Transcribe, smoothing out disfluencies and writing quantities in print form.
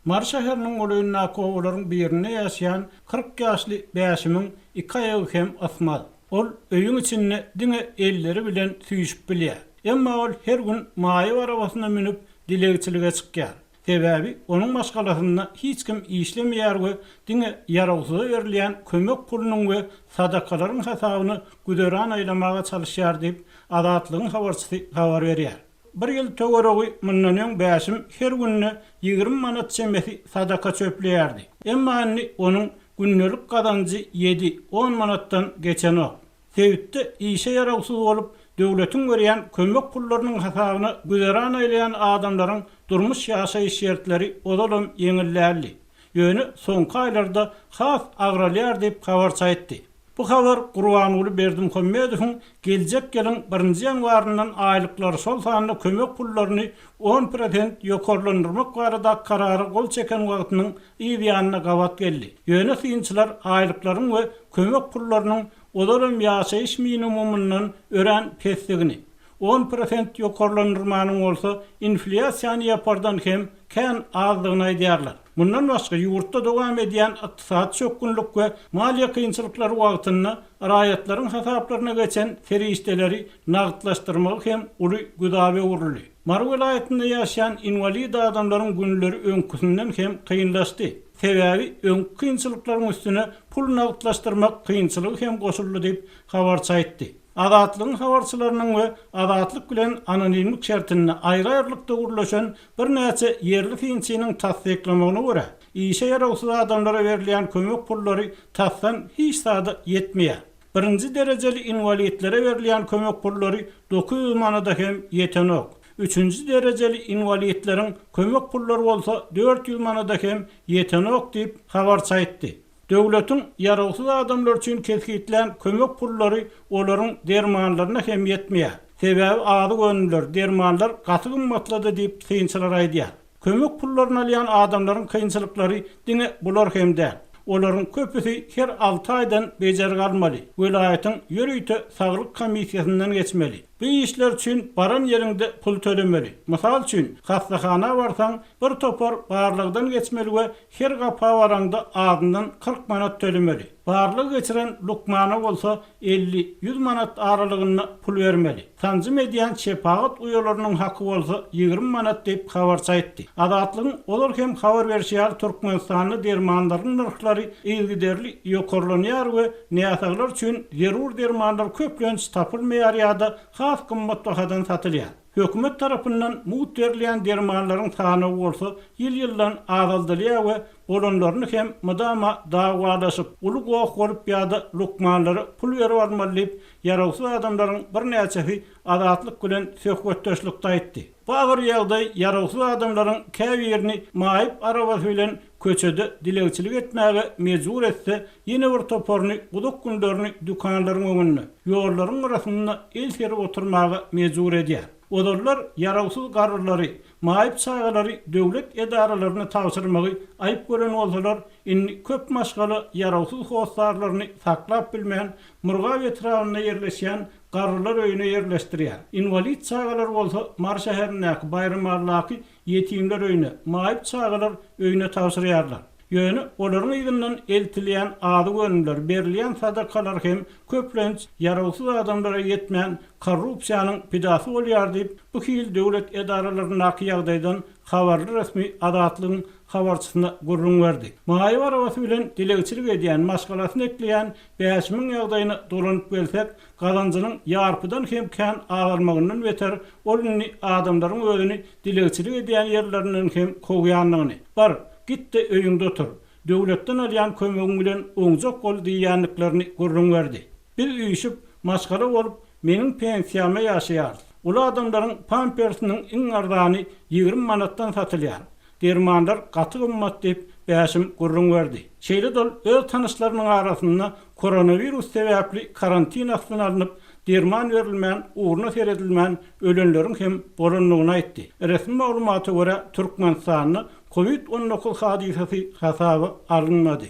Mar şäheriniň oluyna kowlaryň birine ýaşaýan 40 ýaşly bäşimiň 2 aýagy hem asmaz. Ol öýüň içinde diňe elleri bilen süýüşip bilýär. Emma ol her gün maýy arabasyna minip dilegçilige çykýar. Sebäbi onuň maşgalasyna hiç kim işlemeýär we diňe ýaragsyza berilýän kömek pulunyň we sadakalaryň hesabyny güderan aýlamaga çalyşýar diýip Azatlygyň habarçysy habar berýär. Bir ýyl töwereği mundan bäşim her günne 20 manat çemesi sadaka çöpleýärdi. Emma onuň günnelik gazancy 7-10 manatdan geçenok. Sebäpde işe ýaragsyz bolup döwletiň berýän kömek pullarynyň hesabyny güderan aýlayan adamlaryň durmuş ýaşaýyş şertleri odalam ýeňillärli. Ýöne soňky aýlarda has agralýar diýip habar çaýtdy. Bu habar Gurbanyly Berdimuhammedowyň geljek ýylyň 1-nji ýanwaryndan aýlyklary sol sanyny kömek pullaryny 10% ýokarlandyrmak barada karary gol çeken wagtynyň ýygyanyna gawat geldi. Ýöne synçylar aýlyklaryň we kömek pullarynyň odalam ýaşaýyş minimumundan ören pesligini 10% ýokarlandyrmanyň bolsa inflasiýany ýapardan hem kän azdygyny aýdýarlar. Bundan başga ýurtda dowam edýän ykdysat çökünlük we maliýe kynçylyklary wagtynda raýatlaryň hesaplaryna geçen ferişdeleri nagtlaşdyrmak hem uly güdabe uruldy. Mar welaýetinde ýaşaýan invalid adamlaryň günleri öňküsinden hem kynlaşdy. Sebäbi öňkü kynçylyklaryň üstüne pul nagtlaşdyrmak kynçylygy hem goşuldy diýip habar çaýtdy. Azatlygyň habarçylarynyň we azatlyk bilen anonimlik şertine aýry-aýrylykda gurlaşan bir näçe ýerli finçiniň tasdiklamagyna görä, işe ýaragsyz adamlara berilýän kömek pullary tasdan hiç sada ýetmeýär. 1-nji derejeli invalidlere berilýän kömek pullary 900 manada hem ýetenok. 3-nji derejeli invalidleriň kömek pullary bolsa 400 manada hem ýetenok diýip habar çaýtdy. Döwletiň ýaragsyz adamlar üçin kesgitlen kömek pullary olaryň dermanlaryna hem ýetmeýär. Sebäbi ady gönüller dermanlar gaty gymmatlady diýip synçylar aýdýar. Kömek pullaryny alýan adamlaryň kynçylyklary diňe bular hem däl. Olaryň köpüsi her 6 aýdan bejer galmaly. Welaýetyň ýörüýte saglyk komissiýasyndan geçmeli. Bu işler üçin baran ýerinde pul tölemeli. Mysal üçin, hastahana barsaň bir topar barlygdan geçmeli we her gapa baranda adyndan 40 manat tölemeli. Barlyg geçiren lukmana bolsa 50-100 manat aralygyna pul bermeli. Tanzym edýän şepagat uýalarynyň haky bolsa 20 manat diýip habar çaýtdy. Azatlygyň olar hem habar berýär Türkmenistanyň dermanlarynyň narhlary ilgiderli ýokarlanýar we näsaglar üçin zerur dermanlar köplenç tapylmaýar ýa-da has gymmat bahadan satylýar. Hökümet tarapyndan muýt berilýän dermanlaryň sany bolsa ýyl-ýyldan azaldylýar we bolanlaryny hem mydama dagwadaşyp uly gowak bolup ýa-da lukmanlary pul berip almaly diýip ýaragsyz adamlaryň bir näçesi azatlyk bilen söhbetdeşlikde aýtdy. Bu agyr ýagdaý ýaragsyz adamlaryň käbirini maýyp arabasy bilen köçede dilegçilik etmäge mejbur etse ýene bir toporny guduk günlerini dükanlaryň öňünde ýollaryň arasynda el serip oturmaga mejbur edýär. Odurlar ýaragsyz garrylary, maýyp çaýgalary döwlet edaralaryna tapşyrmagy aýyp gören bolsalar, inni köp maşgaly ýaragsyz howsarlaryny saklap bilmeýän murgab etrawyna ýerleşýän garrylar öýüne ýerleşdirýär. Invalid çaýgalar bolsa Mar şäherindäki bayramlarlaky ýetimler öýüne, maýyp çaýgalar öýüne tapşyrýarlar. Ýöne olaryň ýygynyň eltilýän ady gönüller berilýän sadakalar hem köplenç ýaragsyz adamlara ýetmän korrupsiýanyň pidasy bolýar diýip bu hil döwlet edaralarynyň ýagdaýdan habarly resmi Azatlygyň habarçysyna gurrun berdi. Maýyp arabasy bilen dilegçilik edýän maşgalasyny ekleýän bäşimiň ýagdaýyny dolanyp gelsek, gazanjynyň ýarpydan hem kän agalmagyndan beter oluny adamlaryň özüni dilegçilik edýän ýerlerinden hem kowýanlygyny. Bar gitti öýüňde otur. Döwletden alýan kömegiň bilen oňjak bol diýýänliklerini gurrun berdi. Bir üýüşüp maşgala bolup meniň pensiýama ýaşaýar. Ulu adamlaryň pampersining iň arzany 20 manatdan satylýar. Dermanlar gaty gymmat diýip bäşim gurrun berdi. Şeýle dol öz tanyşlarynyň arasynda koronavirus sebäpli karantinasyn alınıp derman berilmän, urna seredilmän ölenleriň hem bolanlygyny aýtdy. Resmi maglumaty görä Türkmenistanyň COVID-19 hadisesi hesaby alınmadı.